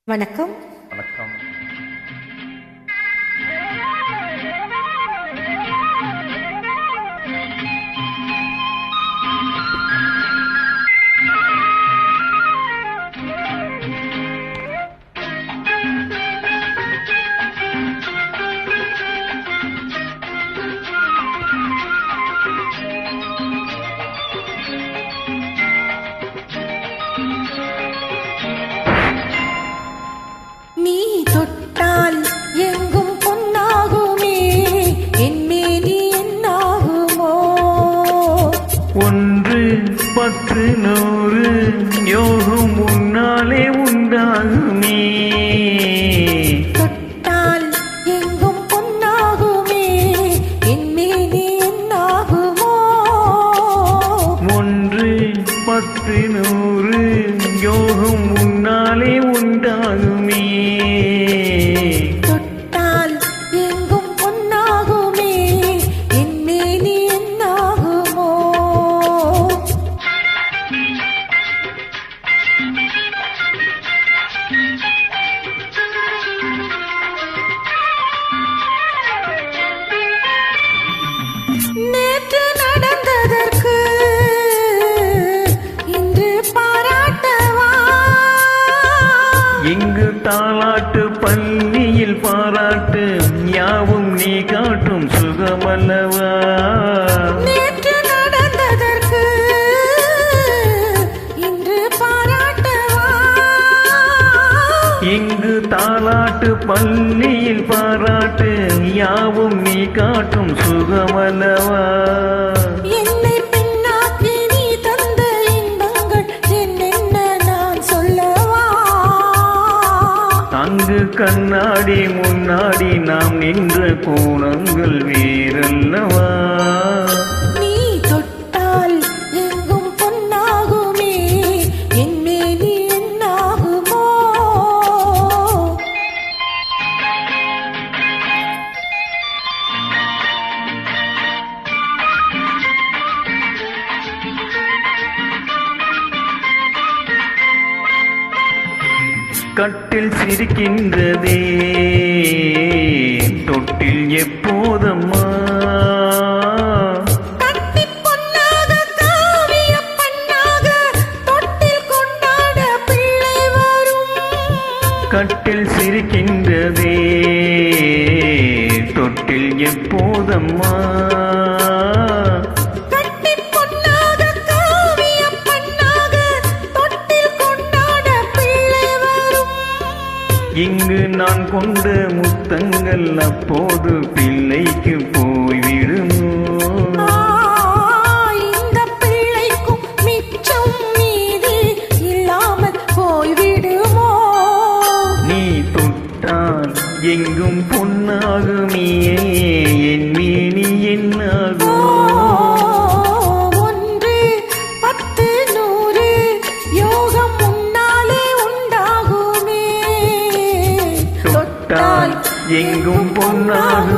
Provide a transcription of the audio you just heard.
வணக்கம். வணக்கம். நீ தொட்டால் எங்கும் பொன்னாகுமே, என்மேனி என்னாகுமோ? 1 10 100 யோகம் உன்னாலே உண்டாகுமே. தொட்டால் எங்கும் பொன்னாகுமே, என்மேனி என்னாகுமோ? 1 10 100 யோகம் உன்னாலே உண்டாகுமே. தொட்டால் எங்கும் பொன்னாகுமே, என்மேனி என்னாகுமோ? நேற்று நடந்ததற்கு இன்று பாராட்டவா? இங்கு தாலாட்டு பள்ளியில் பாராட்டு யாவும் நீ காட்டும் சுகமல்லவா. நேற்று நடந்ததற்கு இன்று பாராட்டவா? இங்கு தாலாட்டு பள்ளியில் பாராட்டு யாவும் நீ காட்டும் சுகமல்லவா. என்னை பெண்ணாக்கி நீ தந்த இன்பங்கள் என்னென்ன நான் சொல்லவா? அங்கு கண்ணாடி முன்னாடி நாம் நின்ற கோணங்கள் வேறல்லவா. நீ தொட்டால் எங்கும் பொன்னாகுமே, என்மேனி என்னாகுமோ? கட்டில் சிரிக்கின்றதே தொட்டில் எப்போதம்மா. கட்டிப் பொன்னாக காவியப் பண்ணாக தொட்டில் கொண்டாட பிள்ளை வரும். கட்டில் சிரிக்கின்றதே தொட்டில் எப்போதம்மா. கட்டிப் பொன்னாக காவியப் பண்ணாக தொட்டில் கொண்டாட பிள்ளை வரும். இங்கு நான் கொண்ட முத்தங்கள் அப்போது பிள்ளைக்கு போய்விடுமோ. இந்த பிள்ளைக்கும் மிச்சம் மீதி இல்லாமல் போய்விடுமோ? நீ தொட்டால் எங்கும் பொன்னாகுமே, என் மேனி என்னாகும். 1 10 100 யோகம் முன்னாலே உண்டாகுமே. தொட்டால் எங்கும் பொன்னாகுமே.